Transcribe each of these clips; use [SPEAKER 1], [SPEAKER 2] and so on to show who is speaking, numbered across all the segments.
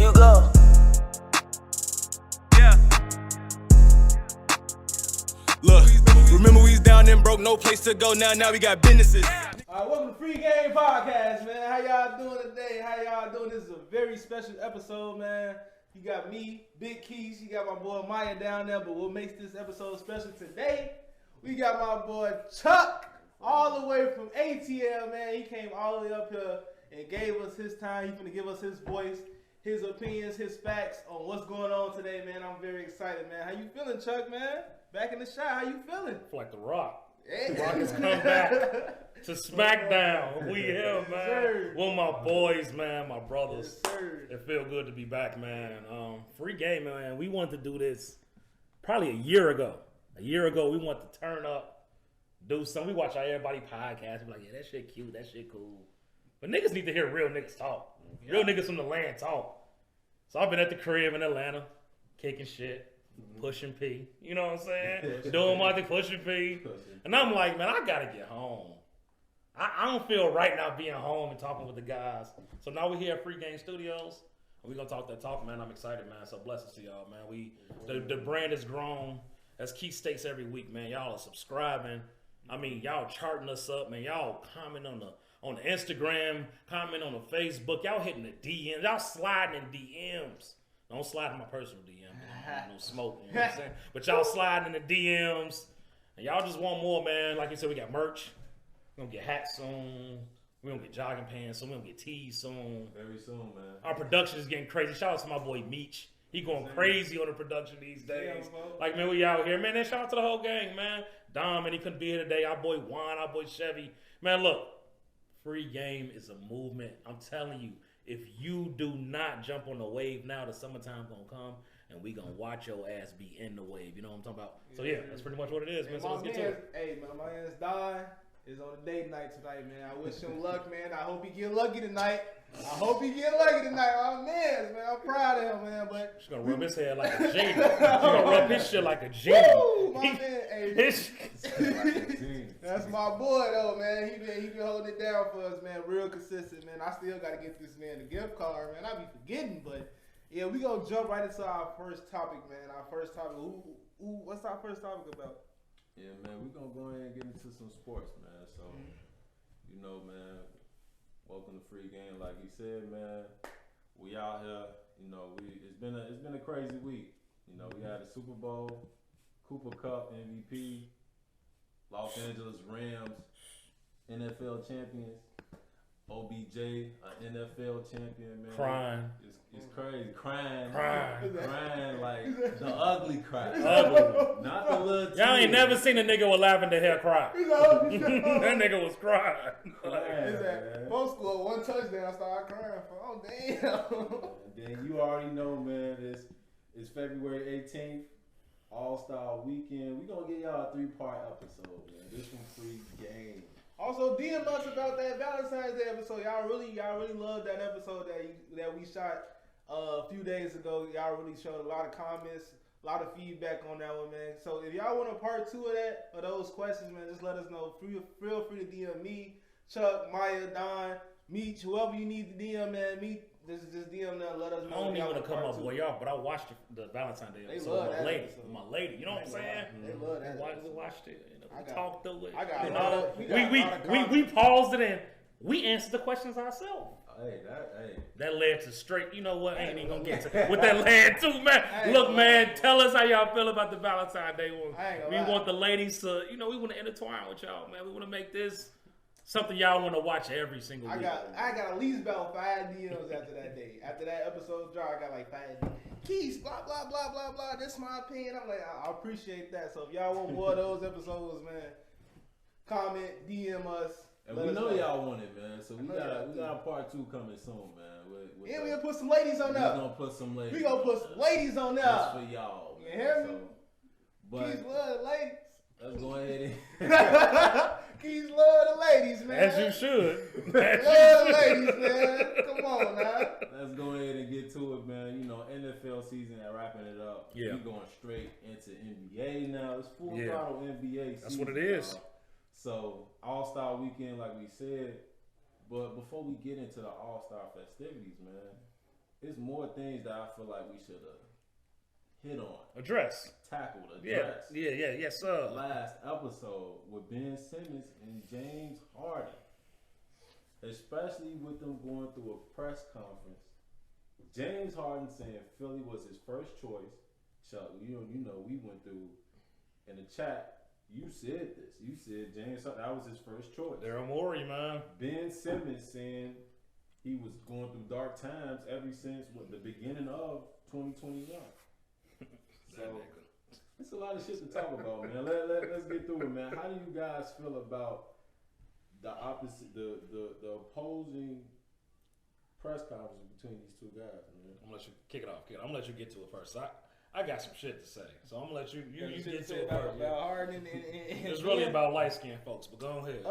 [SPEAKER 1] you go.
[SPEAKER 2] Yeah. Look, remember we was down and broke, no place to go. Now we got businesses.
[SPEAKER 3] All right, welcome to Free Game Podcast, man. How y'all doing today? How y'all doing? This is a very special episode, man. You got me, Big Keys. You got my boy Maya down there, but what makes this episode special today, we got my boy Chuck all the way from ATL, man. He came all the way up here and gave us his time. He's gonna give us his voice, his opinions, his facts on what's going on today, man. I'm very excited, man. How you feeling, Chuck, man? Back in the shot, how you feeling?
[SPEAKER 4] Like The Rock.
[SPEAKER 3] Yeah.
[SPEAKER 4] The Rock has come back to SmackDown. We here, man.
[SPEAKER 3] Sir.
[SPEAKER 4] One of my boys, man, my brothers.
[SPEAKER 3] Yes, sir.
[SPEAKER 4] It feel good to be back, man. Free Game, man. We wanted to do this probably a year ago. A year ago, we wanted to turn up, do something. We watch our everybody podcast. We're like, yeah, that shit cute. That shit cool. But niggas need to hear real niggas talk. Real niggas from the land talk. So I've been at the crib in Atlanta, kicking shit, pushing P. You know what I'm saying? Doing my thing, pushing P. And I'm like, man, I gotta get home. I don't feel right now being home and talking with the guys. So now we're here at Free Game Studios. And we're gonna talk that talk, man. I'm excited, man. So blessings to y'all, man. The brand has grown. As Keith states every week, man. Y'all are subscribing. I mean, y'all charting us up, man. Y'all comment on the Instagram, comment on the Facebook. Y'all hitting the DMs. Y'all sliding in DMs. Don't slide in my personal DM. No smoke. You know what I'm saying? But y'all sliding in the DMs. And y'all just want more, man. Like you said, we got merch. We're going to get hats soon. We're going to get jogging pants soon. We're going to get tees soon.
[SPEAKER 5] Very soon, man.
[SPEAKER 4] Our production is getting crazy. Shout out to my boy Meech. He going crazy on the production these days. Like, man, we out here. Man, then shout out to the whole gang, man. Dom, man, he couldn't be here today. Our boy Juan, our boy Chevy. Man, look. Free Game is a movement. I'm telling you, if you do not jump on the wave now, the summertime gonna come, and we gonna watch your ass be in the wave. You know what I'm talking about? So yeah, that's pretty much what it is, man. So let's get to it.
[SPEAKER 3] Hey, man, my man's Don is on a date night tonight, man. I wish him luck, man. I hope he get lucky tonight. My man's, man. I'm proud of him, man. But
[SPEAKER 4] she's gonna rub his head like a genie. She's gonna rub his shit like a genie.
[SPEAKER 3] Woo, my man, hey, that's my boy though, man. He been holding it down for us, man. Real consistent, man. I still gotta get this man the gift card, man. I be forgetting, but yeah, we gonna jump right into our first topic, man. Our first topic. What's our first topic about?
[SPEAKER 5] Yeah, man, we're going to go ahead and get into some sports, man. So, you know, man, welcome to Free Game. Like he said, man, we out here. You know, it's been a crazy week. You know, we had the Super Bowl, Cooper Cup MVP, Los Angeles Rams, NFL champions, OBJ, an NFL champion, man.
[SPEAKER 4] Crying.
[SPEAKER 5] It's crazy. Crying like the ugly cry.
[SPEAKER 4] Ugly.
[SPEAKER 5] Not the little
[SPEAKER 4] Y'all ain't
[SPEAKER 5] tears.
[SPEAKER 4] never seen a nigga with lavender hair cry. That nigga was crying.
[SPEAKER 3] Post score, one touchdown, I started crying for. Oh damn.
[SPEAKER 5] Then you already know, man. It's February 18th, All-Star Weekend. We gonna get y'all a 3-part episode, man. This one Free Game.
[SPEAKER 3] Also, DM us about that Valentine's Day episode. Y'all really loved that episode that we shot a few days ago. Y'all really showed a lot of comments, a lot of feedback on that one, man. So if y'all want a part 2 of that, of those questions, man, just let us know. Feel free to DM me, Chuck, Maya, Don, Meech, whoever you need to DM, man. Just DM them, let us know.
[SPEAKER 4] I don't even want to cut my boy off, but I watched the Valentine's Day episode with my lady. You know what I'm saying?
[SPEAKER 3] They love that.
[SPEAKER 4] We watched it. We talked through it. We paused it and we answered the questions ourselves. That led to straight. You know what? I ain't even gonna get to what that led to, man. Look, man, tell us how y'all feel about the Valentine's Day one. We want the ladies to, we want to intertwine with y'all, man. We want to make this something y'all want to watch every single week.
[SPEAKER 3] I got at least about 5 DMs after that day. After that episode drop, I got like 5 DMs. Keys, blah, blah, blah, blah, blah. This is my opinion. I'm like, I appreciate that. So if y'all want more of those episodes, man, comment, DM us.
[SPEAKER 5] And we know y'all want it, man. So we got a part 2 coming soon, man.
[SPEAKER 3] We're gonna put some ladies on there.
[SPEAKER 5] We're gonna put some ladies
[SPEAKER 3] on there.
[SPEAKER 5] Just for y'all.
[SPEAKER 3] You hear me?
[SPEAKER 5] But
[SPEAKER 3] Keys love the ladies.
[SPEAKER 5] Let's go ahead
[SPEAKER 3] Keys love the ladies, man.
[SPEAKER 4] As you should.
[SPEAKER 3] Love the ladies, man. Come on now.
[SPEAKER 5] Let's go ahead and get to it, man. NFL season and wrapping it up.
[SPEAKER 4] Yeah.
[SPEAKER 5] We're going straight into NBA now. It's full throttle NBA season.
[SPEAKER 4] That's what it is.
[SPEAKER 5] So, All-Star Weekend, like we said. But before we get into the All-Star festivities, man, it's more things that I feel like we should have hit on,
[SPEAKER 4] Address.
[SPEAKER 5] tackled,
[SPEAKER 4] Yeah,
[SPEAKER 5] addressed.
[SPEAKER 4] yes, sir.
[SPEAKER 5] Last episode with Ben Simmons and James Harden, especially with them going through a press conference. James Harden saying Philly was his first choice. Chuck, you know, we went through in the chat. You said this. You said James Harden, that was his first choice.
[SPEAKER 4] Daryl Morey, man.
[SPEAKER 5] Ben Simmons saying he was going through dark times ever since the beginning of 2021. So it's a lot of shit to talk about, man. Let's get through it, man. How do you guys feel about the opposite, the opposing press conference between these two guys, man?
[SPEAKER 4] I'm gonna let you kick it off. I'm gonna let you get to it first. I got some shit to say, so I'm gonna let you get to it first.
[SPEAKER 3] About Harden and
[SPEAKER 4] it's really about light skinned folks, but go ahead.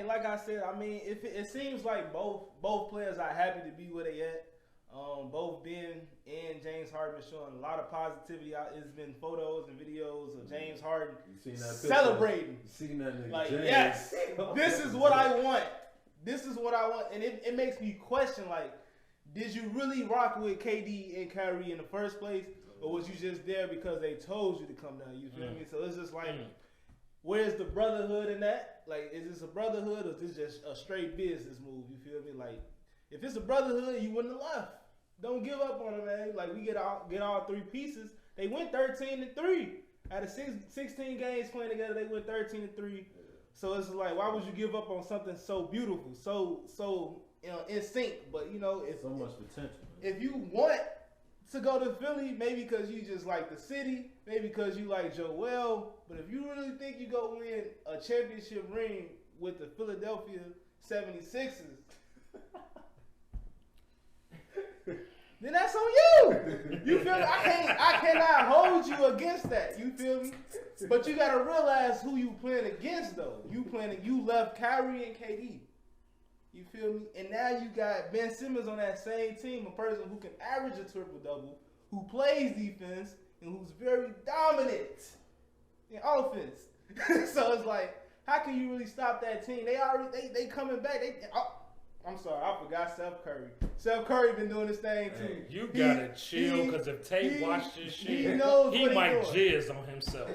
[SPEAKER 3] Like I said, I mean, if it seems like both players are happy to be where they at. Both Ben and James Harden showing a lot of positivity. It's been photos and videos of James Harden celebrating.
[SPEAKER 5] You seen that nigga?
[SPEAKER 3] Like,
[SPEAKER 5] James.
[SPEAKER 3] yes, this is what I want. This is what I want, and it makes me question, like, did you really rock with KD and Kyrie in the first place, or was you just there because they told you to come down? You feel me? So it's just like, where's the brotherhood in that? Like, is this a brotherhood, or is this just a straight business move? You feel me? Like, if it's a brotherhood, you wouldn't have left. Don't give up on them, man. Like, we get all three pieces. They went 13-3 out of 16 games playing together. They went 13-3. So it's like, why would you give up on something so beautiful, so in sync? But it's
[SPEAKER 5] so much potential, man.
[SPEAKER 3] If you want to go to Philly, maybe because you just like the city, maybe because you like Joel. But if you really think you go win a championship ring with the Philadelphia 76ers, then that's on you. You feel me? I cannot hold you against that. You feel me? But you gotta realize who you playing against, though. You left Kyrie and KD. You feel me? And now you got Ben Simmons on that same team, a person who can average a triple-double, who plays defense, and who's very dominant in offense. So it's like, how can you really stop that team? They coming back. I'm sorry, I forgot Steph Curry. Steph Curry been doing this thing too.
[SPEAKER 4] Hey, you gotta chill, because if Tate watched this shit, he might jizz on himself.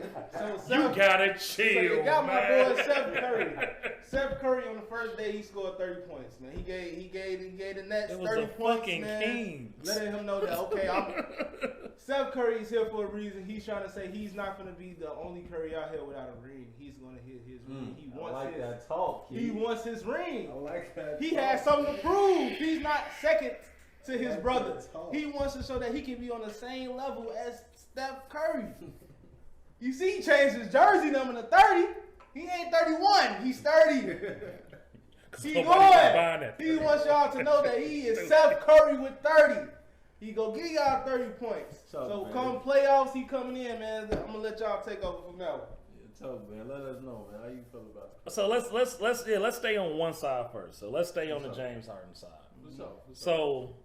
[SPEAKER 4] So you gotta chill,
[SPEAKER 3] so you got my
[SPEAKER 4] man.
[SPEAKER 3] boy Steph Curry. Steph Curry on the first day he scored 30 points, man. He gave the Nets 30 points, man.
[SPEAKER 4] King.
[SPEAKER 3] Letting him know that Steph Curry's here for a reason. He's trying to say he's not gonna be the only Curry out here without a ring. He's gonna hit his ring. He wants
[SPEAKER 5] that talk, kid.
[SPEAKER 3] He wants his ring.
[SPEAKER 5] I like that.
[SPEAKER 3] He has something to prove. He's not second to his brother. He wants to show that he can be on the same level as Steph Curry. You see, he changed his jersey number to 30. He ain't 31. He's 30. He going. He wants y'all to know that he is Steph Curry with 30. He go give y'all 30 points. So come playoffs, he coming in, man. I'm gonna let y'all take over from now.
[SPEAKER 5] Tough, man. Let us know, man. How you feel about it?
[SPEAKER 4] So let's stay on one side first. So let's stay on the James Harden side. So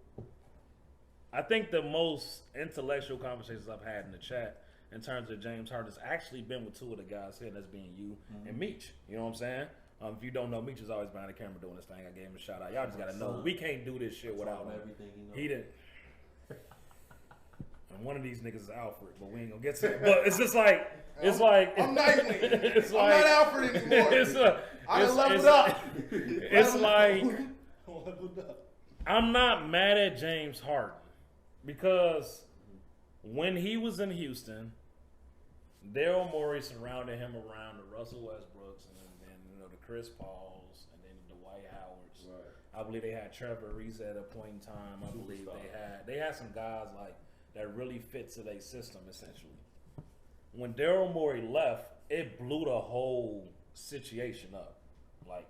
[SPEAKER 4] I think the most intellectual conversations I've had in the chat in terms of James Harden has actually been with two of the guys here, that's being you and Meech. You know what I'm saying? If you don't know, Meech is always behind the camera doing this thing. I gave him a shout out. Y'all just gotta know we can't do this shit without him. He didn't. And one of these niggas is Alfred, but we ain't gonna get to it. But it's just like
[SPEAKER 3] I'm Nightwing. It's I'm not Alfred anymore. I leveled up.
[SPEAKER 4] It's like I'm not mad at James Harden because when he was in Houston, Daryl Morey surrounded him around the Russell Westbrooks and the Chris Pauls and then the Dwight Howards. Right. I believe they had Trevor Reese at a point in time. I believe they had some guys like that really fit to their system essentially. When Daryl Morey left, it blew the whole situation up. Like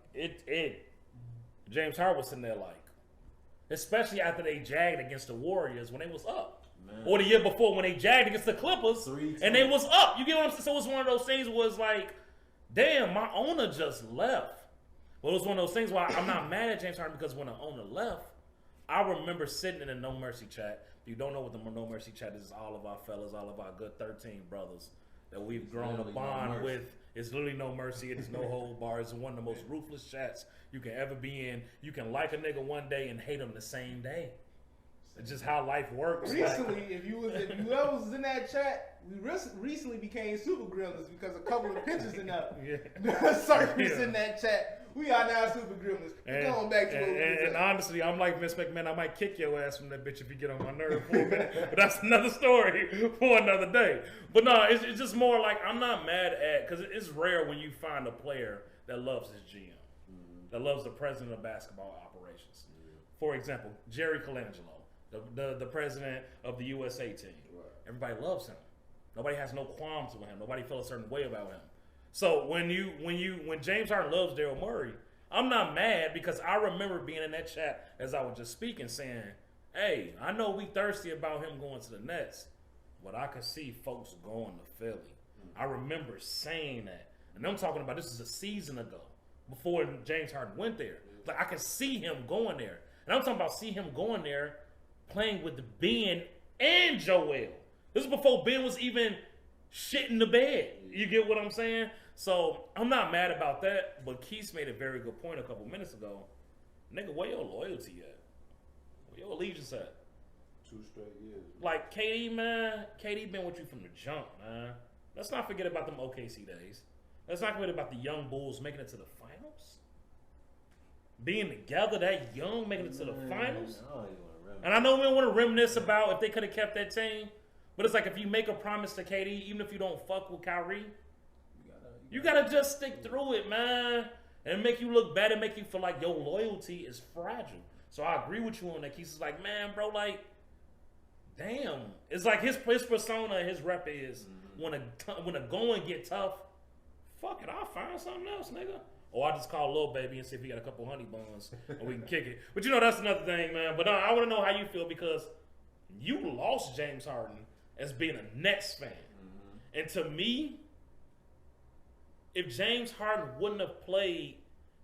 [SPEAKER 4] James Harden was sitting there like, especially after they jagged against the Warriors when they was up. Man. Or the year before when they jagged against the Clippers and they was up. You get what I'm saying? So it was one of those things was like, damn, my owner just left. Well, it was one of those things where I'm not mad at James Harden because when the owner left, I remember sitting in the No Mercy chat. If you don't know what the No Mercy chat is, all of our fellas, all of our good 13 brothers that we've grown a bond with. It's literally no mercy. It is no hold bar. It's one of the most ruthless chats you can ever be in. You can like a nigga one day and hate him the same day. It's just how life works.
[SPEAKER 3] Recently, if you was in that chat, we recently became super gremlins because a couple of pictures in that surface in that chat. We are now super gremlins. Going back to what we
[SPEAKER 4] and honestly, I'm like Vince McMahon. I might kick your ass from that bitch if you get on my nerve for a minute. But that's another story for another day. But no, it's just more like I'm not mad at, because it's rare when you find a player that loves his GM, that loves the president of basketball operations. For example, Jerry Colangelo, the president of the USA team.
[SPEAKER 5] Right.
[SPEAKER 4] Everybody loves him. Nobody has no qualms with him. Nobody feels a certain way about him. So when James Harden loves Daryl Morey, I'm not mad, because I remember being in that chat as I was just speaking, saying, "Hey, I know we thirsty about him going to the Nets, but I could see folks going to Philly." I remember saying that, and I'm talking about this is a season ago, before James Harden went there. Like I could see him going there, and I'm talking about see him going there, playing with Ben and Joel. This is before Ben was even shit in the bed. You get what I'm saying? So I'm not mad about that, but Keith made a very good point a couple minutes ago. Nigga, where your loyalty at? Where your allegiance at?
[SPEAKER 5] 2 straight years.
[SPEAKER 4] Like KD, man, KD been with you from the jump, man. Let's not forget about them OKC days. Let's not forget about the young Bulls making it to the finals. Being together that young, making it to the finals. And I know we don't want to reminisce about if they could have kept that team, but it's like if you make a promise to KD, even if you don't fuck with Kyrie, you gotta just stick through it, man. And make you look bad and make you feel like your loyalty is fragile. So I agree with you on that. He's like, man, bro, like, damn. It's like his persona, his rep is when a going get tough, fuck it, I'll find something else, nigga. Or I just call Lil Baby and see if he got a couple honey buns and we can kick it. But you know, that's another thing, man. But I want to know how you feel, because you lost James Harden as being a Nets fan. And to me, if James Harden wouldn't have played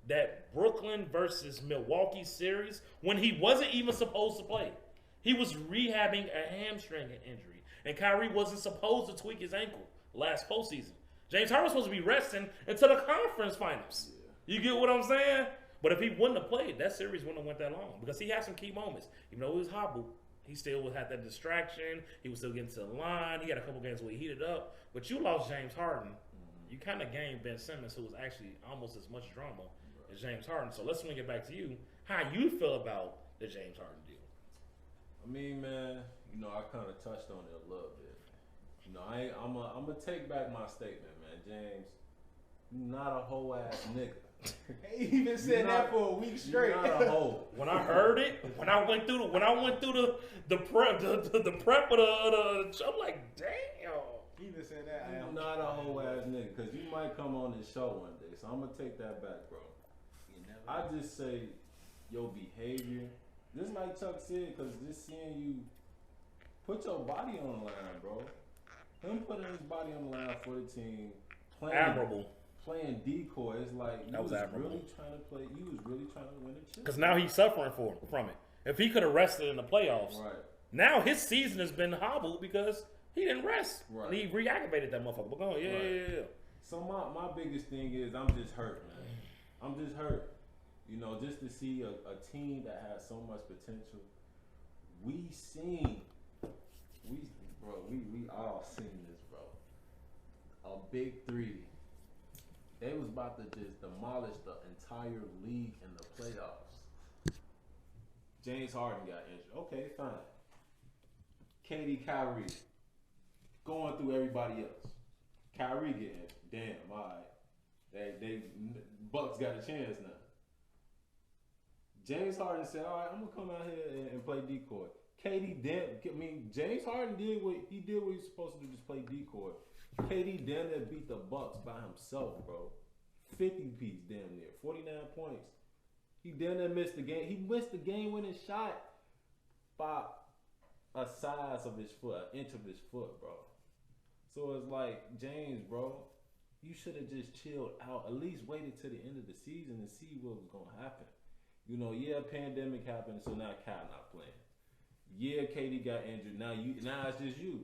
[SPEAKER 4] that Brooklyn versus Milwaukee series when he wasn't even supposed to play, he was rehabbing a hamstring injury, and Kyrie wasn't supposed to tweak his ankle last postseason. James Harden was supposed to be resting until the conference finals. You get what I'm saying? But if he wouldn't have played, that series wouldn't have went that long, because he had some key moments. Even though he was hobbled, he still had that distraction. He was still getting to the line. He had a couple games where he heated up. But you lost James Harden. You kind of gained Ben Simmons, who was actually almost as much drama as James Harden. So let's swing it back to you. How you feel about the James Harden deal?
[SPEAKER 5] I mean, man, you know, I kind of touched on it a little bit. You know, I'm gonna take back my statement, man. James, you not a whole ass nigga.
[SPEAKER 3] He even said that for a week straight.
[SPEAKER 5] You're not a hoe.
[SPEAKER 4] When I heard it, when I went through the prep of the, I'm like, damn.
[SPEAKER 3] He even said that.
[SPEAKER 5] You're not a whole ass nigga, because you might come on this show one day. So I'm gonna take that back, bro. I just say your behavior, just like Chuck said, because just seeing you put your body on the line, bro. Him putting his body on the line for the team, playing decoy. It's like you was really trying to play. You was really trying to win a chip.
[SPEAKER 4] Because now he's suffering from it. If he could have rested in the playoffs,
[SPEAKER 5] right.
[SPEAKER 4] Now his season has been hobbled because he didn't rest.
[SPEAKER 5] Right.
[SPEAKER 4] And he reactivated that motherfucker. But go on, yeah.
[SPEAKER 5] So my biggest thing is I'm just hurt, man. I'm just hurt. You know, just to see a team that has so much potential. We all seen this, bro. A big three. They was about to just demolish the entire league in the playoffs. James Harden got injured. Okay, fine. KD, Kyrie, going through everybody else. Kyrie getting injured. Damn, all right. They Bucks got a chance now. James Harden said, all right, I'm going to come out here and play decoy. James Harden did what he was supposed to do, just play decoy. KD damn near beat the Bucks by himself, bro. 50 piece damn near. 49 points. He damn near missed the game. He missed the game-winning shot by a size of his foot, an inch of his foot, bro. So it's like, James, bro, you should have just chilled out. At least waited till the end of the season and see what was going to happen. You know, yeah, pandemic happened, so now Cal not playing. Yeah, KD got injured. Now it's just you.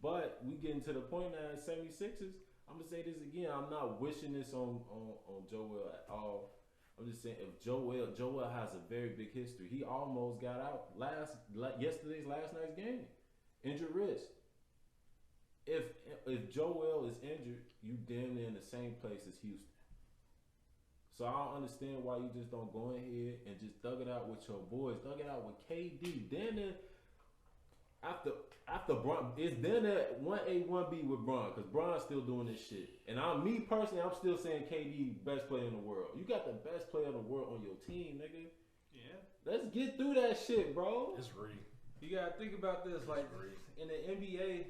[SPEAKER 5] But we getting to the point now at 76ers. I'm gonna say this again. I'm not wishing this on Joel at all. I'm just saying, if Joel has a very big history. He almost got out last night's game, injured wrist. If Joel is injured, you damn near in the same place as Houston. So I don't understand why you just don't go ahead and just thug it out with your boys, thug it out with KD. Then after Bron, it's then at 1A, 1B with Bron, because Bron's still doing this shit. And I'm still saying KD best player in the world. You got the best player in the world on your team, nigga. Yeah. Let's get through that shit, bro.
[SPEAKER 4] It's real.
[SPEAKER 3] You gotta think about this, like in the NBA,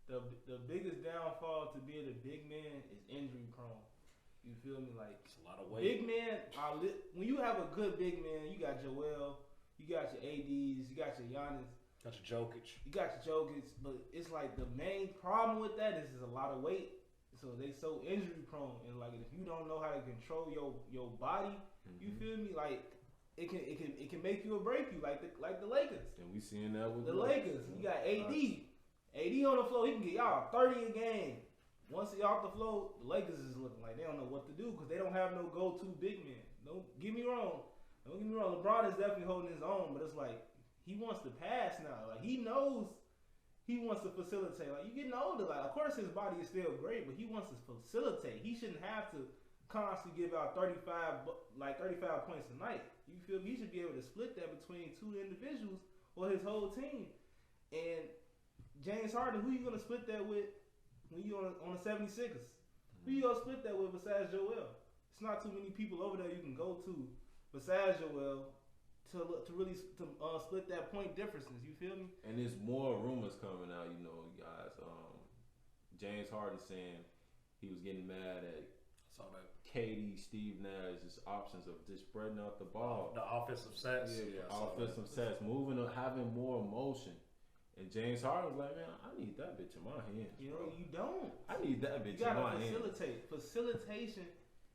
[SPEAKER 3] the biggest downfall to being a big man is injury prone. You feel me? Like
[SPEAKER 4] it's a lot of weight.
[SPEAKER 3] Big man when you have a good big man, you got Joel, you got your ADs, you got your Giannis.
[SPEAKER 4] Got your Jokic. You
[SPEAKER 3] got your Jokic, but it's like the main problem with that is a lot of weight. So they so injury prone, and like if you don't know how to control your body, you feel me? Like it can make you or break you, like the Lakers.
[SPEAKER 5] And we seeing that with
[SPEAKER 3] the Lakers. You got AD on the floor. He can get y'all 30 a game. Once he off the floor, the Lakers is looking like they don't know what to do because they don't have no go-to big man. Don't get me wrong. LeBron is definitely holding his own, but it's like he wants to pass now. Like he knows he wants to facilitate. Like you getting older. Like of course his body is still great, but he wants to facilitate. He shouldn't have to constantly give out 35 points a night. You feel me? He should be able to split that between two individuals or his whole team. And James Harden, who you gonna split that with when you on the 76ers? Who you gonna split that with besides Joel? It's not too many people over there you can go to besides Joel to really split that point differences. You feel me?
[SPEAKER 5] And there's more rumors coming out, you know, guys. James Harden saying he was getting mad at KD, Steve Nash's options of just spreading out the ball.
[SPEAKER 4] The offensive sets.
[SPEAKER 5] Yeah, offensive sets, moving up, having more emotion. And James Harden was like, man, I need that bitch in my hands.
[SPEAKER 3] You know, you don't.
[SPEAKER 5] I need that bitch in my hands.
[SPEAKER 3] You gotta facilitate. Facilitation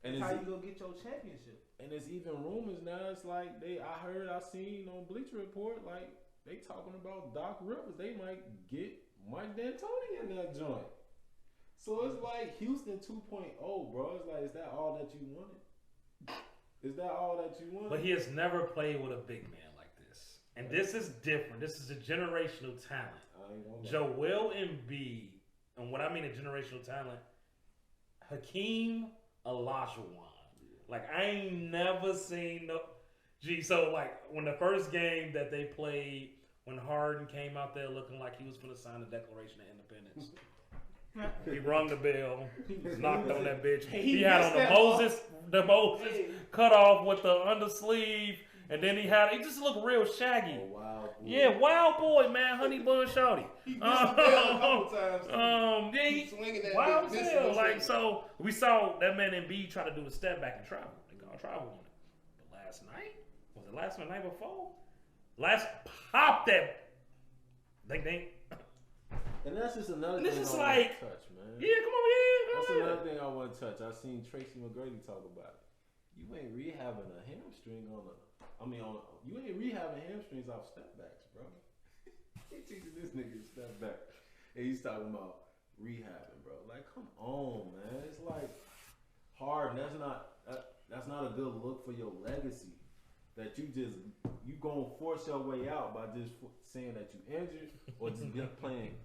[SPEAKER 5] and
[SPEAKER 3] is how you go get your championship.
[SPEAKER 5] And there's even rumors now. It's like I seen on Bleacher Report, like they talking about Doc Rivers. They might get Mike D'Antoni in that joint. So it's like Houston 2.0, bro. It's like, is that all that you wanted? Is that all that you wanted?
[SPEAKER 4] But he has never played with a big man like this. And this is different. This is a generational talent. Joel Embiid, and what I mean a generational talent, Hakeem Olajuwon. Like, I ain't never seen no... So, like, when the first game that they played, when Harden came out there looking like he was going to sign the Declaration of Independence, he rung the bell, knocked on that bitch. He had on the Moses cut off with the undersleeve, and then he just looked real shaggy.
[SPEAKER 5] Oh, wow. Boy.
[SPEAKER 4] Yeah, wild boy, man, honey bun shorty.
[SPEAKER 3] He missed the bell a couple times.
[SPEAKER 4] Yeah, he
[SPEAKER 3] swinging that
[SPEAKER 4] wild
[SPEAKER 3] big
[SPEAKER 4] hell. Like, so we saw that man Embiid try to do the step back and travel. They call travel on it. But last night, was it last night before? Pop that. Ding.
[SPEAKER 5] And that's just another
[SPEAKER 4] this
[SPEAKER 5] thing
[SPEAKER 4] is
[SPEAKER 5] I
[SPEAKER 4] like,
[SPEAKER 5] want to touch, man.
[SPEAKER 4] Yeah, come over here.
[SPEAKER 5] That's another thing I want to touch. I seen Tracy McGrady talk about it. You ain't rehabbing a hamstring you ain't rehabbing hamstrings off step backs, bro. He teaching this nigga to step back. And he's talking about rehabbing, bro. Like, come on, man. It's like hard. That's not a good look for your legacy. That you gonna force your way out by just saying that you injured or just playing.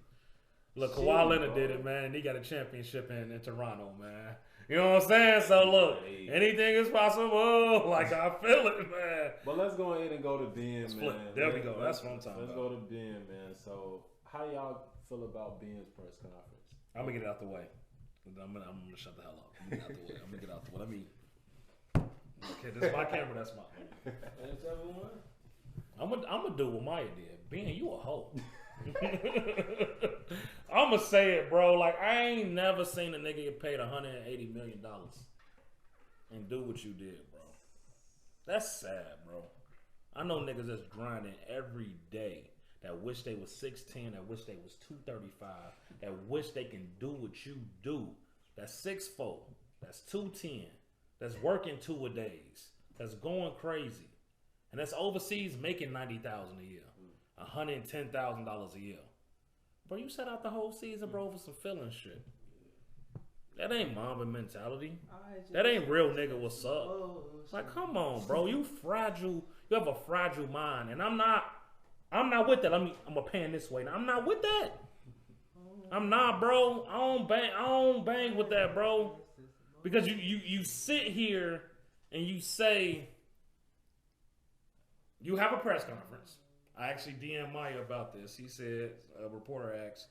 [SPEAKER 4] Look, Kawhi Leonard did it, man. He got a championship in Toronto, man. You know what I'm saying? So look, anything is possible. Like, I feel it, man.
[SPEAKER 5] But let's go ahead and go to Ben, man.
[SPEAKER 4] There we go. That's what I'm talking about.
[SPEAKER 5] Let's go to Ben, man. So, how y'all feel about Ben's press conference?
[SPEAKER 4] I'm gonna get it out the way. I'm gonna shut the hell up. I'm gonna get it out the way. Let me. Okay, this is my camera. That's mine. I'm gonna do what Maya did. Ben, you a hoe. I'm gonna say it, bro. Like, I ain't never seen a nigga get paid $180 million and do what you did, bro. That's sad, bro. I know niggas that's grinding every day that wish they was 6'10", that wish they was 235, that wish they can do what you do. That's 6'4", that's 210, that's working 2 a days, that's going crazy, and that's overseas making $90,000 a year. $110,000 a year. Bro, you set out the whole season, bro, for some feeling shit. That ain't Mamba mentality. That ain't real nigga. What's up? Like, come on, bro. You fragile. You have a fragile mind, and I'm not with that. I'm a pan this way. Now, I'm not with that. I'm not, bro. I don't bang with that, bro. Because you sit here and you say you have a press conference. I actually DM Maya about this. He said, a reporter asked,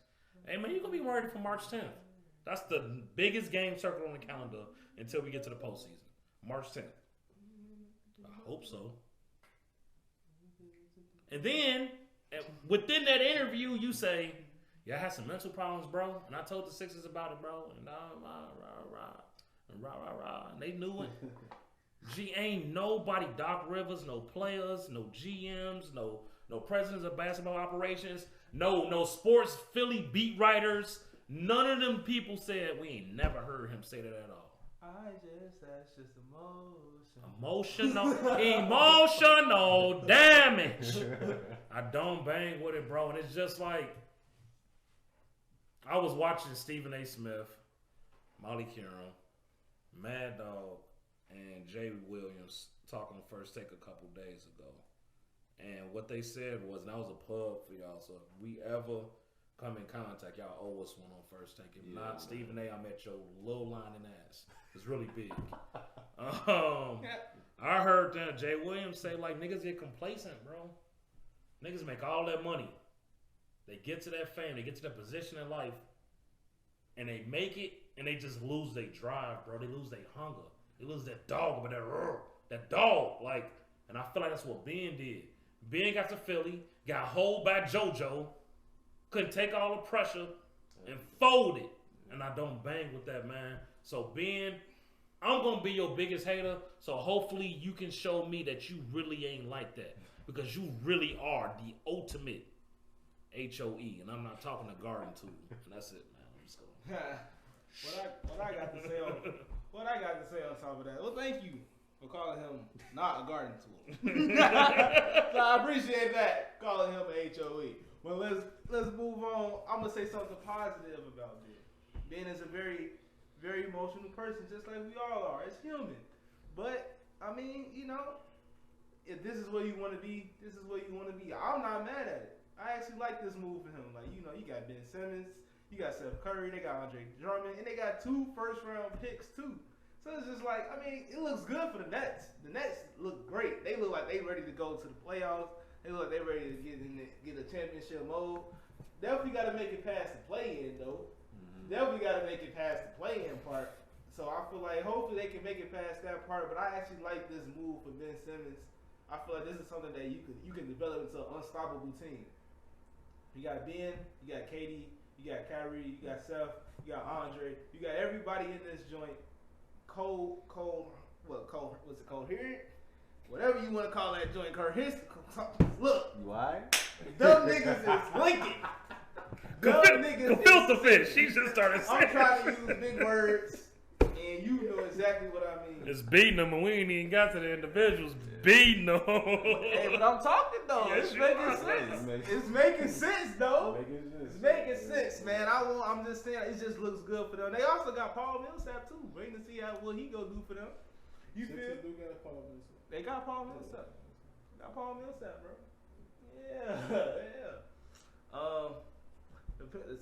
[SPEAKER 4] "Hey man, you gonna be ready for March 10th?" That's the biggest game circled on the calendar until we get to the postseason. March 10th. I hope so. And then, within that interview, you say, "Yeah, I had some mental problems, bro. And I told the Sixers about it, bro. And and they knew it." G ain't nobody, Doc Rivers, no players, no GMs, no presidents of basketball operations, no sports Philly beat writers. None of them people said, we ain't never heard him say that at all.
[SPEAKER 3] That's just emotion.
[SPEAKER 4] Emotional damage. I don't bang with it, bro. And it's just like, I was watching Stephen A. Smith, Molly Kieran, Mad Dog, and Jay Williams talk on First Take a couple days ago. And what they said was, and that was a plug for y'all, so if we ever come in contact, y'all owe us one on First Take. If not, Stephen A., I'm at your low line and ass. It's really big. I heard Jay Williams say, like, niggas get complacent, bro. Niggas make all that money. They get to that fame, they get to that position in life, and they make it, and they just lose their drive, bro. They lose their hunger. They lose that dog, but that dog, like, and I feel like that's what Ben did. Ben got to Philly, got hold by JoJo, couldn't take all the pressure, and folded. And I don't bang with that, man. So Ben, I'm gonna be your biggest hater. So hopefully you can show me that you really ain't like that, because you really are the ultimate HOE, and I'm not talking to Garden Tool. And that's it, man. I'm just going.
[SPEAKER 3] What I got to say on top of that? Well, thank you for calling him not a garden tool. So I appreciate that, calling him a HOE. Well, let's move on. I'm gonna say something positive about Ben. Ben is a very, very emotional person, just like we all are. It's human. But I mean, you know, if this is where you want to be, this is where you want to be. I'm not mad at it. I actually like this move for him. Like, you know, you got Ben Simmons, you got Steph Curry, they got Andre Drummond, and they got 2 first-round picks too. So it's just like, I mean, it looks good for the Nets. The Nets look great. They look like they ready to go to the playoffs. They look like they ready to get a championship mode. Definitely got to make it past the play-in though. Definitely got to make it past the play-in part. So I feel like hopefully they can make it past that part. But I actually like this move for Ben Simmons. I feel like this is something that you can develop into an unstoppable team. You got Ben, you got KD, you got Kyrie, you got Seth, you got Andre, you got everybody in this joint. Coherent? Whatever you want to call that joint, coherent. Look,
[SPEAKER 5] You alright?
[SPEAKER 3] dumb niggas is linking. Dumb niggas
[SPEAKER 4] Filter fish. She just started saying.
[SPEAKER 3] I'm trying to use big words, and you know exactly what I mean.
[SPEAKER 4] It's beating them, and we ain't even got to the individuals. Beating them.
[SPEAKER 3] Hey, but I'm talking though.
[SPEAKER 4] Yes,
[SPEAKER 3] It's
[SPEAKER 4] you
[SPEAKER 3] making
[SPEAKER 4] are.
[SPEAKER 3] sense. It's making sense though. It's making sense, man. I'm just saying, it just looks good for them. They also got Paul Millsap too. Waiting to see what he gonna do for them. You feel? They got Paul Millsap. Got Paul Millsap, bro. Yeah.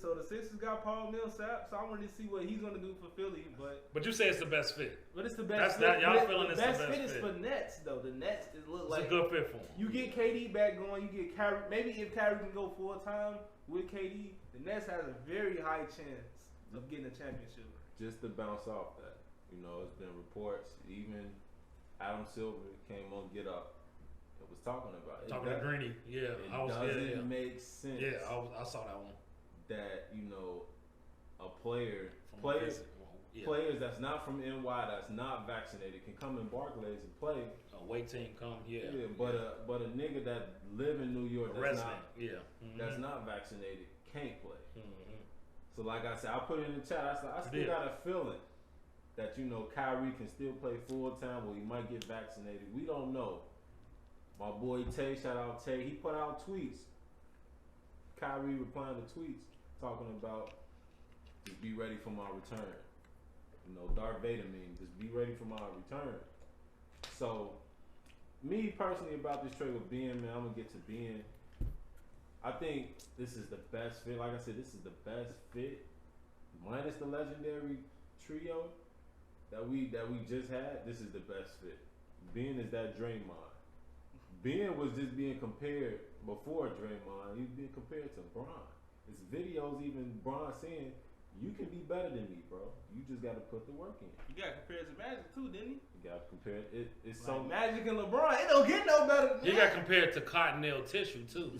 [SPEAKER 3] So the Sixers got Paul Millsap, so I want to see what he's gonna do for Philly, but
[SPEAKER 4] you say it's the best fit.
[SPEAKER 3] it's the best.
[SPEAKER 4] Y'all feeling it's the best
[SPEAKER 3] fit
[SPEAKER 4] fit
[SPEAKER 3] is for Nets though. The Nets look
[SPEAKER 4] It's
[SPEAKER 3] like
[SPEAKER 4] a good fit for him.
[SPEAKER 3] you get KD back going. You get Kyrie. Maybe if Kyrie can go full time with KD, the Nets has a very high chance of getting a championship.
[SPEAKER 5] Just to bounce off that, you know, it's been reports. Even Adam Silver came on Get Up and was talking about it.
[SPEAKER 4] Talking to Greeny. Yeah.
[SPEAKER 5] It doesn't make sense.
[SPEAKER 4] Yeah, I saw that one.
[SPEAKER 5] That, you know, players that's not from NY, that's not vaccinated, can come in Barclays and play.
[SPEAKER 4] A weight team come,
[SPEAKER 5] But a nigga that live in New York that's
[SPEAKER 4] Mm-hmm.
[SPEAKER 5] not vaccinated can't play.
[SPEAKER 4] Mm-hmm.
[SPEAKER 5] So like I said, I put it in the chat. I still got a feeling that, you know, Kyrie can still play full time, or he might get vaccinated. We don't know. My boy Tay, shout out Tay, he put out tweets. Kyrie replying to tweets talking about, just be ready for my return. You know, Darth Vader meme. Just be ready for my return. So, me personally about this trade with Ben, man, I'm gonna get to Ben. I think this is the best fit. Like I said, this is the best fit, minus the legendary trio that we just had. This is the best fit. Ben is that Draymond. Ben was just being compared before Draymond. He was being compared to Bron. There's videos even Bron saying, "You can be better than me, bro. You just got to put the work in."
[SPEAKER 3] You got compared to Magic too, didn't he?
[SPEAKER 5] You got to compare it. It's
[SPEAKER 3] Like
[SPEAKER 5] so
[SPEAKER 3] Magic and LeBron, it don't get no better than
[SPEAKER 4] He
[SPEAKER 3] that.
[SPEAKER 4] got compared to cottonelle tissue too.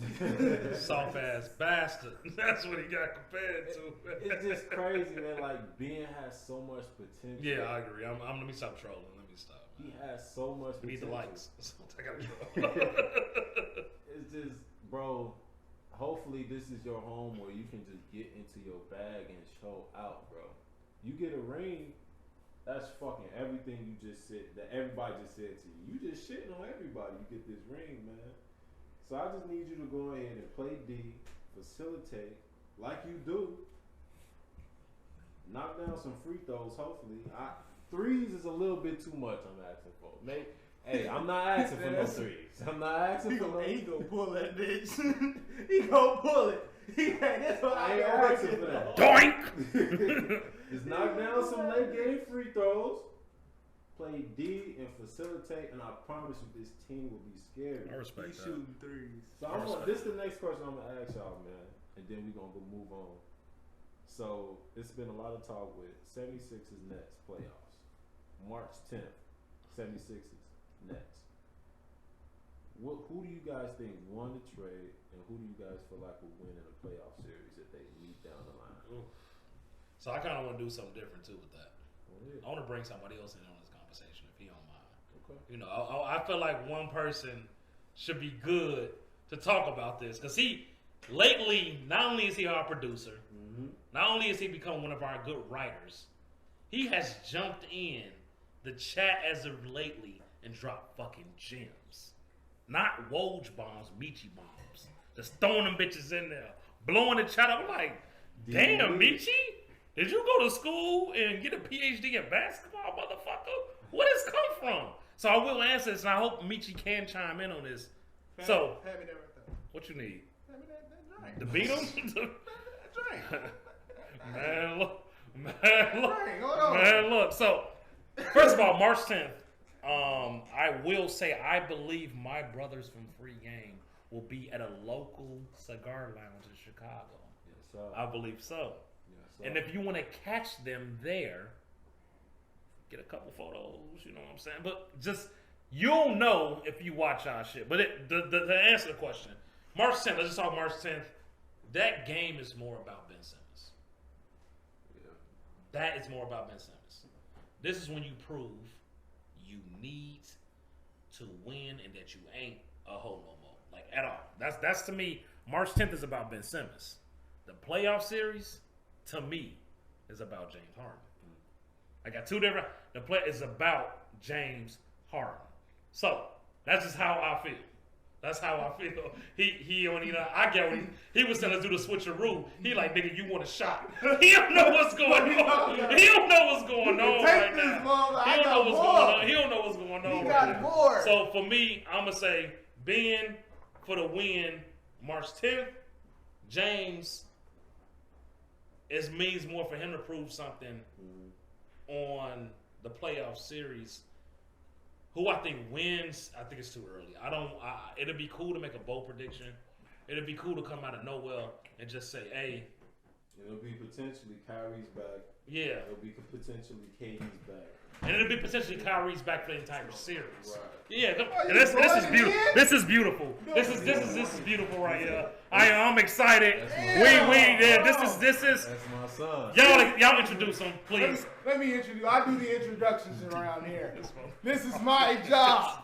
[SPEAKER 4] Soft ass bastard. That's what he got compared to.
[SPEAKER 5] It's just crazy, man. Like Ben has so much potential.
[SPEAKER 4] Yeah, I agree. Let me stop trolling. Let me stop.
[SPEAKER 5] He has so much
[SPEAKER 4] We need
[SPEAKER 5] potential.
[SPEAKER 4] the likes. I gotta troll.
[SPEAKER 5] It's just, bro. Hopefully, this is your home where you can just get into your bag and show out, bro. You get a ring, that's fucking everything you just said, that everybody just said to you. You just shitting on everybody. You get this ring, man. So I just need you to go ahead and play D, facilitate like you do. Knock down some free throws, hopefully. Threes is a little bit too much I'm asking for. Hey, I'm not asking for no threes. I'm not asking for no.
[SPEAKER 3] He gonna pull that bitch. He gonna pull it. That's what
[SPEAKER 5] I ain't asking for that.
[SPEAKER 4] Doink!
[SPEAKER 5] Just knock down some late game free throws, play D, and facilitate, and I promise you this team will be scary.
[SPEAKER 4] I respect
[SPEAKER 3] He's
[SPEAKER 4] that.
[SPEAKER 3] shooting threes.
[SPEAKER 5] So this is the next question I'm gonna ask y'all, man, and then we're gonna go move on. So it's been a lot of talk with 76ers Nets playoffs. March 10th, 76ers Nets. Who do you guys think won the trade, and who do you guys feel like will win in a playoff series if they meet down the line?
[SPEAKER 4] Ooh. So I kind of want to do something different too with that.
[SPEAKER 5] Go ahead.
[SPEAKER 4] I want to bring somebody else in on this conversation if he don't mind.
[SPEAKER 5] Okay.
[SPEAKER 4] You know, I feel like one person should be good to talk about this because lately, not only is he our producer, not only has he become one of our good writers, he has jumped in the chat as of lately and dropped fucking gems. Not Woj bombs, Michi bombs. Just throwing them bitches in there, blowing the chat up. I'm like, damn, Michi? Did you go to school and get a PhD in basketball, motherfucker? Where does this come from? So I will answer this, and I hope Michi can chime in on this.
[SPEAKER 3] Hand
[SPEAKER 4] So,
[SPEAKER 3] me that right there.
[SPEAKER 4] what you need?
[SPEAKER 3] Hand me that drink.
[SPEAKER 4] To beat him?
[SPEAKER 3] That drink.
[SPEAKER 4] Man, look.
[SPEAKER 3] Drink, hold on.
[SPEAKER 4] Man, look. So, first of all, March 10th, I will say I believe my brothers from Free Game will be at a local cigar lounge in Chicago.
[SPEAKER 5] Yes, sir.
[SPEAKER 4] I believe so.
[SPEAKER 5] Yes, sir.
[SPEAKER 4] And if you want to catch them there, get a couple photos, you know what I'm saying? But just, you'll know if you watch our shit. But to answer the question, March 10th, let's just talk March 10th. That game is more about Ben Simmons.
[SPEAKER 5] Yeah.
[SPEAKER 4] That is more about Ben Simmons. This is when you prove you need to win and that you ain't a hoe no more. Like, at all. That's to me, March 10th is about Ben Simmons. The playoff series, to me, is about James Harden. I got two different. The play is about James Harden. So that's just how I feel. That's how I feel. He on, you know, I get when he was telling us do the switcheroo. He like, nigga, you want a shot? He don't know what's going on. He don't know what's going on right now. He don't know what's going on. He don't know what's going on.
[SPEAKER 3] He got bored.
[SPEAKER 4] So for me, I'm gonna say Ben for the win, March 10th. James, it means more for him to prove something on the playoff series. Who I think wins, I think it's too early. It'd be cool to make a bold prediction. It'd be cool to come out of nowhere and just say, hey.
[SPEAKER 5] It'll be potentially Kyrie's back.
[SPEAKER 4] Yeah.
[SPEAKER 5] It'll be potentially KD's back.
[SPEAKER 4] And it'll be potentially Kyrie's back for the entire series.
[SPEAKER 5] Right.
[SPEAKER 4] Yeah,
[SPEAKER 3] Oh,
[SPEAKER 4] and this is
[SPEAKER 3] going
[SPEAKER 4] beautiful.
[SPEAKER 3] in?
[SPEAKER 4] This is beautiful. This is beautiful right here. I'm excited.
[SPEAKER 5] That's
[SPEAKER 4] This is.
[SPEAKER 5] That's my son.
[SPEAKER 4] Y'all introduce him, please.
[SPEAKER 3] Let me introduce. I do the introductions around here. This is my job.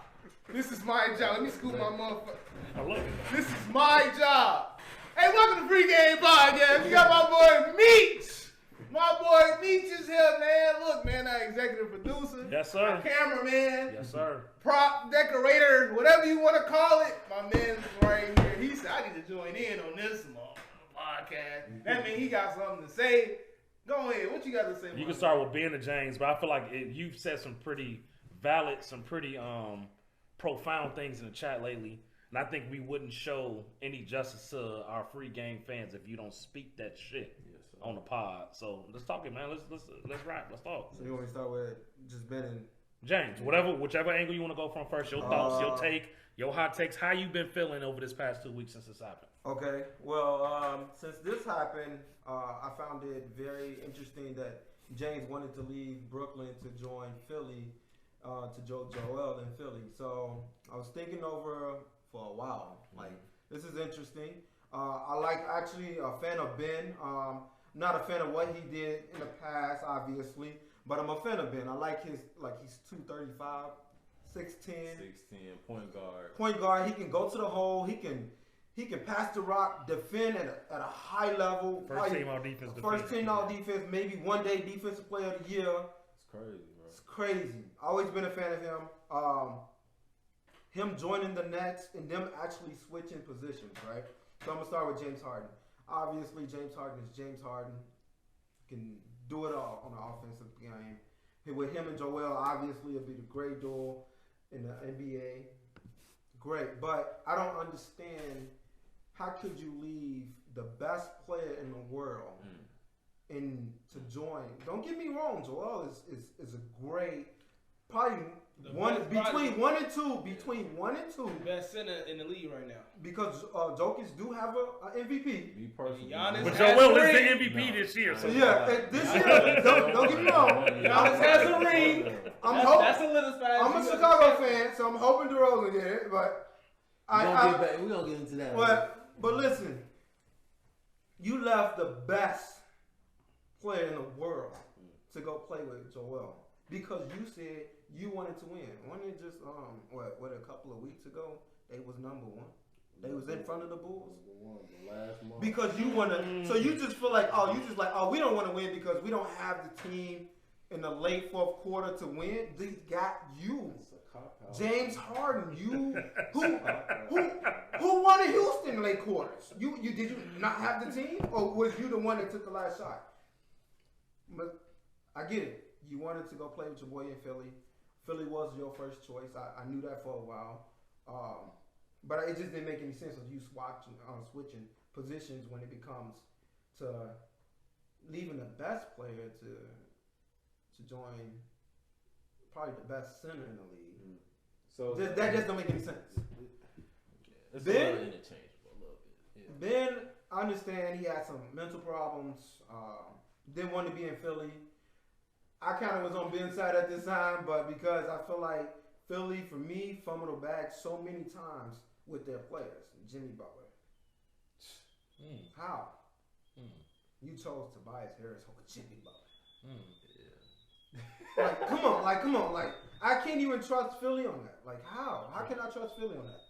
[SPEAKER 3] This is my job. Let me scoop my motherfucker.
[SPEAKER 4] I love it.
[SPEAKER 3] This is my job. Hey, welcome to Free Game Podcast. We got my boy Meech. My boy Meech is here, man. Look, man, our executive producer.
[SPEAKER 4] Yes, sir.
[SPEAKER 3] Our cameraman.
[SPEAKER 4] Yes, sir.
[SPEAKER 3] Prop decorator, whatever you want to call it. My man's right here. He said, I need to join in on this podcast. That means he got something to say. Go ahead. What you got to say?
[SPEAKER 4] You can start with Ben and James, but I feel like you've said some pretty valid, some pretty profound things in the chat lately. And I think we wouldn't show any justice to our free game fans if you don't speak that shit on the pod. So let's talk it, man. Let's rap. Let's talk.
[SPEAKER 1] So you want me to start with just Ben and
[SPEAKER 4] James, whichever angle you want to go from first, your thoughts, your take, your hot takes, how you been feeling over this past 2 weeks since this happened?
[SPEAKER 1] Okay, well, since this happened, I found it very interesting that James wanted to leave Brooklyn to join Philly, to Joel in Philly. So I was thinking over for a while. Like, this is interesting. I like actually a fan of Ben. Not a fan of what he did in the past, obviously, but I'm a fan of Ben. I like he's 235, 6'10",
[SPEAKER 5] 6'10", point guard.
[SPEAKER 1] Point guard. He can go to the hole. He can pass the rock, defend at a high level.
[SPEAKER 4] First team all defense.
[SPEAKER 1] First team all defense. Maybe one day defensive player of the year.
[SPEAKER 5] It's crazy, bro.
[SPEAKER 1] It's crazy. Always been a fan of him. Him joining the Nets and them actually switching positions, right? So I'm gonna start with James Harden. Obviously, James Harden is James Harden. Can do it all on the offensive game. With him and Joel, obviously, it'll be the great duel in the NBA. Great, but I don't understand how could you leave the best player in the world and to join? Don't get me wrong, Joel is a great, probably between one and two.
[SPEAKER 3] The best center in the league right now.
[SPEAKER 1] Because Jokic do have a MVP.
[SPEAKER 5] Me personally.
[SPEAKER 3] Giannis
[SPEAKER 4] But
[SPEAKER 3] has
[SPEAKER 4] Joel
[SPEAKER 3] a
[SPEAKER 4] is the
[SPEAKER 3] ring.
[SPEAKER 4] MVP this year. So
[SPEAKER 1] Yeah, this year, don't get me wrong.
[SPEAKER 3] Giannis has a ring. That's solidified.
[SPEAKER 1] I'm a Chicago fan, so I'm hoping DeRozan get it, but
[SPEAKER 6] We're gonna get into that.
[SPEAKER 1] But listen, you left the best player in the world to go play with Joel because you said you wanted to win. Wasn't it just what a couple of weeks ago they was number one. They was in front of the Bulls.
[SPEAKER 5] The last month.
[SPEAKER 1] Because you wanna, so you just feel like we don't want to win because we don't have the team in the late fourth quarter to win. They got you. James Harden, who won in Houston late quarters? You did you not have the team, or was you the one that took the last shot? But I get it. You wanted to go play with your boy in Philly. Philly was your first choice. I knew that for a while, but it just didn't make any sense of you switching positions when it becomes to leaving the best player to join probably the best center in the league.
[SPEAKER 5] So
[SPEAKER 1] that just don't make any sense.
[SPEAKER 5] it's
[SPEAKER 1] Ben?
[SPEAKER 5] a little interchangeable a little bit. Yeah.
[SPEAKER 1] Ben, I understand he had some mental problems. Didn't want to be in Philly. I kind of was on Ben's side at this time, but because I feel like Philly, for me, fumbled the bag so many times with their players. Jimmy Butler. How? You chose Tobias Harris over Jimmy Butler. Come on. I can't even trust Philly on that. Like, how? How can I trust Philly on that?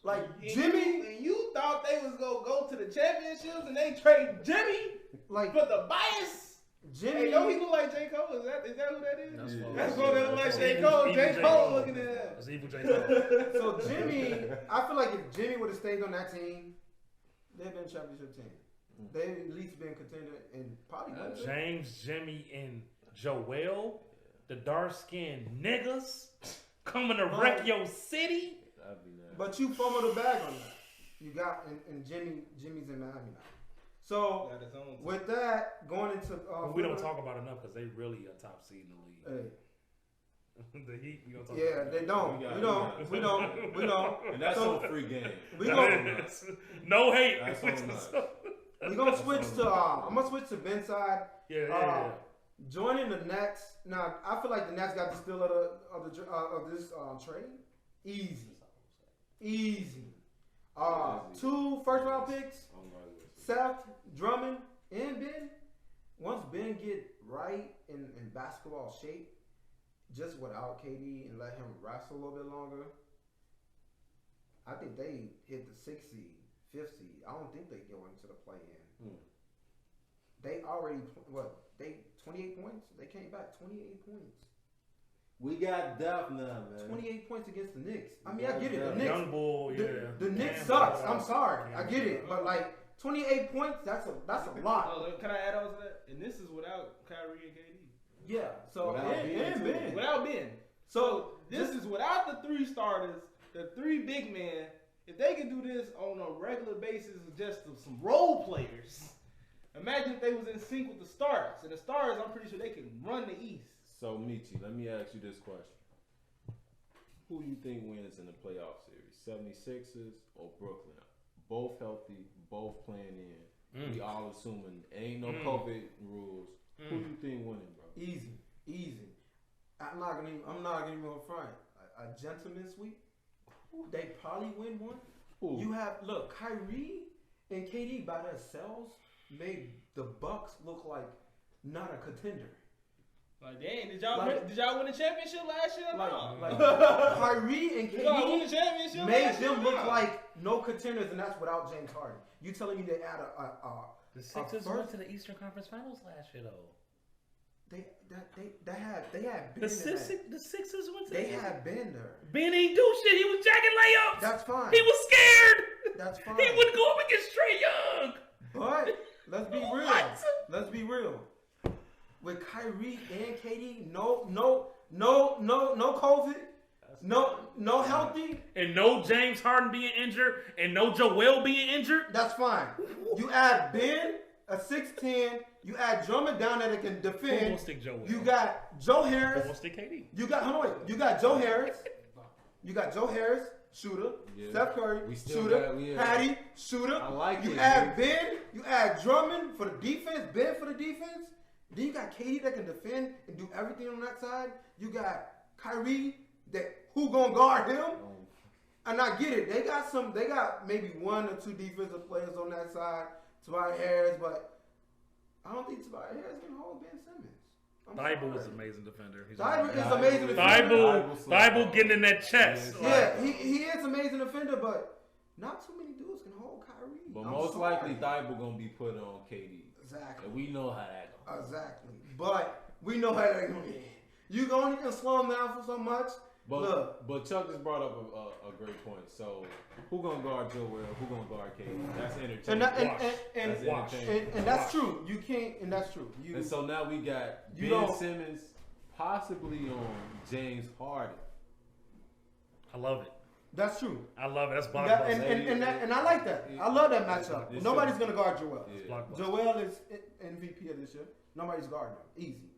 [SPEAKER 1] Like, Jimmy.
[SPEAKER 3] You thought they was gonna go to the championships and they trade Jimmy
[SPEAKER 1] Like,
[SPEAKER 3] for the bias.
[SPEAKER 1] Jimmy.
[SPEAKER 3] Hey, don't he look like J. Cole? Is that who that is?
[SPEAKER 5] Yeah.
[SPEAKER 3] That's what that look like J. Cole. J. Cole looking at that.
[SPEAKER 4] That's evil J. Cole.
[SPEAKER 1] So Jimmy, I feel like if Jimmy would have stayed on that team, they'd been a championship team. They'd at least been contender and probably won.
[SPEAKER 4] James, Jimmy, and Joel, the dark-skinned niggas, coming to wreck your city.
[SPEAKER 5] That'd be nice.
[SPEAKER 1] But you fumbled the bag on that. You got and Jimmy's in Miami now. So
[SPEAKER 3] Got his own team.
[SPEAKER 1] with that going into
[SPEAKER 4] We don't talk about it enough because they really a top seed in the league.
[SPEAKER 1] Hey,
[SPEAKER 4] The Heat, we don't talk
[SPEAKER 1] yeah,
[SPEAKER 4] about
[SPEAKER 1] they don't. We don't.
[SPEAKER 5] And that's
[SPEAKER 1] So-
[SPEAKER 5] on free game.
[SPEAKER 1] We
[SPEAKER 5] That's
[SPEAKER 1] gonna-
[SPEAKER 5] on us.
[SPEAKER 4] No hate.
[SPEAKER 5] That's on us.
[SPEAKER 1] We're gonna switch to I'm gonna switch to Ben's side.
[SPEAKER 4] Yeah.
[SPEAKER 1] Joining the Nets. Now I feel like the Nets got the steal of this trade. Easy. 2 first round picks. Seth, Drummond, and Ben. Once Ben get right in basketball shape, just without KD and let him wrestle a little bit longer, I think they hit the 6th seed, 5th seed. I don't think they go into the play-in. They already, they 28 points? They came back 28 points.
[SPEAKER 6] We got depth now, man.
[SPEAKER 1] 28 points against the Knicks. I mean, I get it. The Knicks,
[SPEAKER 4] Young bull, yeah.
[SPEAKER 1] the Knicks
[SPEAKER 4] Damn,
[SPEAKER 1] sucks.
[SPEAKER 4] boy.
[SPEAKER 1] I'm sorry.
[SPEAKER 4] Yeah.
[SPEAKER 1] I get it. But, like, 28 points. That's a lot.
[SPEAKER 3] Oh, can I add on to that? And this is without Kyrie and KD.
[SPEAKER 1] Yeah. So
[SPEAKER 3] And Ben. Without Ben. So this is without the 3 starters, the 3 big men. If they can do this on a regular basis with just some role players, imagine if they was in sync with the starters. And the starters, I'm pretty sure they can run the East.
[SPEAKER 5] So, Michi, let me ask you this question. Who you think wins in the playoff series? 76ers or Brooklyn? Both healthy, both playing in. We all assuming ain't no COVID rules. Who you think winning, bro?
[SPEAKER 1] Easy. I'm not gonna even go front. A gentleman's sweep. They probably win one.
[SPEAKER 5] Ooh.
[SPEAKER 1] You have Kyrie and KD by themselves made the Bucks look like not a contender.
[SPEAKER 3] Like, dang, did y'all win the championship last year?
[SPEAKER 1] Kyrie and KD made them look like no contenders, and that's without James Harden. You telling me they add
[SPEAKER 4] the Sixers went to the Eastern Conference Finals last year, though. They had been
[SPEAKER 1] the
[SPEAKER 4] Sixers went to.
[SPEAKER 1] They had been there.
[SPEAKER 4] Ben ain't do shit. He was jacking layups.
[SPEAKER 1] That's fine.
[SPEAKER 4] He was scared.
[SPEAKER 1] That's fine.
[SPEAKER 4] He wouldn't go up against Trae Young.
[SPEAKER 1] But let's be real.
[SPEAKER 4] What?
[SPEAKER 1] Let's be real. With Kyrie and KD, no COVID, no healthy,
[SPEAKER 4] and no James Harden being injured, and no Joel being injured.
[SPEAKER 1] That's fine. You add Ben, a 6'10", you add Drummond down there that can defend.
[SPEAKER 4] Who won't stick Joel?
[SPEAKER 1] You got Joe Harris.
[SPEAKER 4] Who won't stick KD?
[SPEAKER 1] You got Joe Harris. You got Joe Harris, shooter.
[SPEAKER 5] Yeah.
[SPEAKER 1] Steph Curry, shooter. Patty, shooter.
[SPEAKER 5] I like
[SPEAKER 1] you
[SPEAKER 5] it.
[SPEAKER 1] Add Ben. You add Drummond for the defense. Ben for the defense. Then you got KD that can defend and do everything on that side. You got Kyrie who gonna guard him. And I get it. They got maybe 1 or 2 defensive players on that side. Tobias Harris, but I don't think Tobias Harris can hold Ben Simmons.
[SPEAKER 4] Thibault is an amazing defender.
[SPEAKER 1] Thibault is amazing defender.
[SPEAKER 4] Thibault getting in that chest.
[SPEAKER 1] Yeah, he is amazing defender, but not too many dudes can hold Kyrie.
[SPEAKER 5] But most likely Thibault gonna be put on KD.
[SPEAKER 1] Exactly.
[SPEAKER 5] And we know how that goes.
[SPEAKER 1] Exactly. But we know how that going to end. You only can slow him down for so much.
[SPEAKER 5] But Chuck just brought up a great point. So who gonna guard Joel? Who gonna guard KD? That's entertaining.
[SPEAKER 1] And that's true. You can't. And that's true.
[SPEAKER 5] And so now we got Ben Simmons possibly on James Harden.
[SPEAKER 4] I love it.
[SPEAKER 1] That's true.
[SPEAKER 4] I love it. That's
[SPEAKER 1] blockbuster. And I like that. I love that matchup. Nobody's gonna guard Joel.
[SPEAKER 5] Yeah.
[SPEAKER 1] Joel is MVP of this year. Nobody's guarding him. Easy.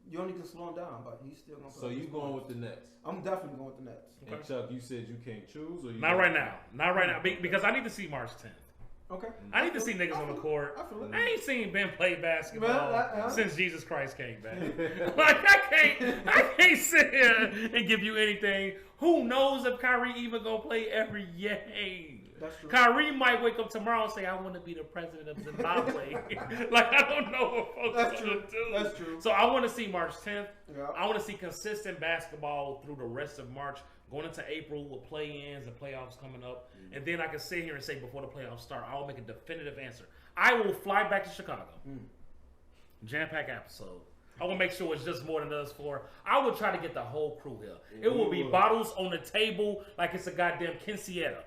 [SPEAKER 1] You only can slow him down, but he's still gonna.
[SPEAKER 5] So you going with the Nets?
[SPEAKER 1] I'm definitely going with the Nets.
[SPEAKER 5] Okay. And Chuck, you said you can't choose, or you
[SPEAKER 4] not right now. Not right now, because I need to see March 10th.
[SPEAKER 1] Okay.
[SPEAKER 4] I need to see niggas on the court. I ain't seen Ben play basketball since Jesus Christ came back. Like I can't sit here and give you anything. Who knows if Kyrie even gonna play every game?
[SPEAKER 1] That's true.
[SPEAKER 4] Kyrie might wake up tomorrow and say, "I want to be the president of Zimbabwe." Like I don't know what folks gonna do.
[SPEAKER 1] That's true.
[SPEAKER 4] So I want to see March 10th.
[SPEAKER 1] Yeah.
[SPEAKER 4] I want to see consistent basketball through the rest of March, going into April with play-ins and playoffs coming up, and then I can sit here and say before the playoffs start, I will make a definitive answer. I will fly back to Chicago. Jam-packed episode. I will make sure it's just more than us four. I will try to get the whole crew here. It will be bottles on the table like it's a goddamn quinceañera.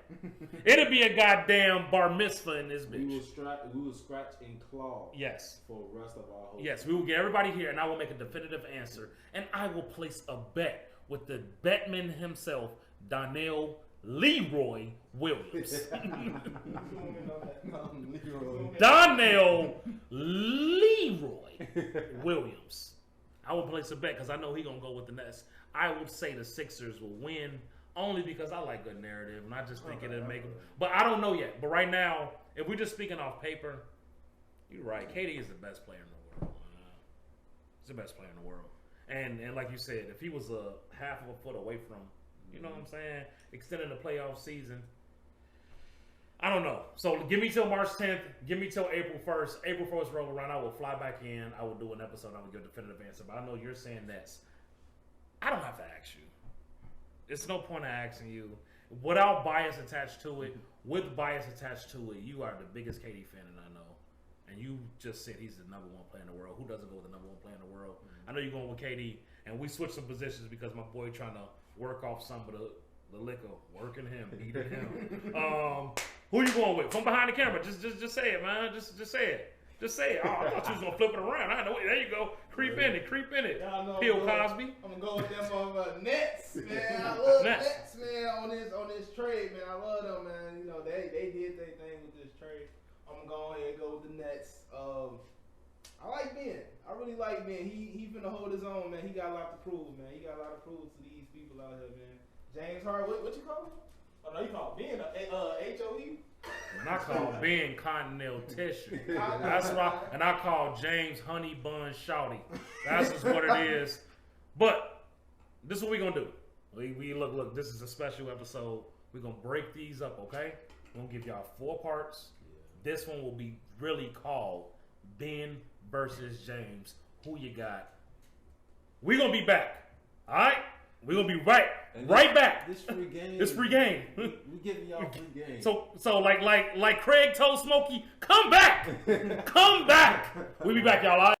[SPEAKER 4] It'll be a goddamn bar mitzvah in this bitch.
[SPEAKER 6] We will scratch and claw.
[SPEAKER 4] Yes.
[SPEAKER 6] For the rest of our whole.
[SPEAKER 4] Yes, we will get everybody here, and I will make a definitive answer. And I will place a bet with the betman himself, Donnell Leroy Williams. Donnell Leroy Williams. I will place a bet because I know he's going to go with the Nets. I would say the Sixers will win only because I like good narrative, and I just think it'll make them. But I don't know yet. But right now, if we're just speaking off paper, you're right. KD is the best player in the world. He's the best player in the world. And like you said, if he was a half of a foot away from, you know what I'm saying, extending the playoff season, I don't know. So give me till March 10th. Give me till April 1st. April 1st roll around. I will fly back in. I will do an episode. I will give a definitive answer. But I know you're saying Nets. I don't have to ask you. It's no point in asking you. Without bias attached to it, with bias attached to it, you are the biggest KD fan that I know. And you just said he's the number one player in the world. Who doesn't go with the number one player in the world? I know you're going with KD. And we switched some positions because my boy trying to work off some of the liquor. Working him. Eating him. Who you going with? From behind the camera. Just say it, man. Just say it. Just say it. Oh, I thought you was gonna flip it around. I know. There you go. Creep in it.
[SPEAKER 3] Y'all know
[SPEAKER 4] Bill Cosby.
[SPEAKER 3] I'm gonna go with them Nets, man. I love Nets, man. On this trade, man. I love them, man. You know they did their thing with this trade. I'm gonna go ahead and go with the Nets. I like Ben. I really like Ben. He finna hold his own, man. He got a lot to prove, man. He got a lot to prove to these people out here, man. James Harden, what you call him? Oh no, you call him Ben HOE.
[SPEAKER 4] And I call Ben Continental Tissue. That's right. And I call James Honey Bun Shawty. That's just what it is. But this is what we're gonna do. We look. This is a special episode. We're gonna break these up, okay? We're gonna give y'all 4 parts. This one will be really called Ben versus James. Who you got? We're gonna be back. All right? We're gonna be right back.
[SPEAKER 5] This free game.
[SPEAKER 4] This free game.
[SPEAKER 5] We giving y'all free game.
[SPEAKER 4] So like Craig told Smokey, come back. Come back. We'll be back, y'all. All right?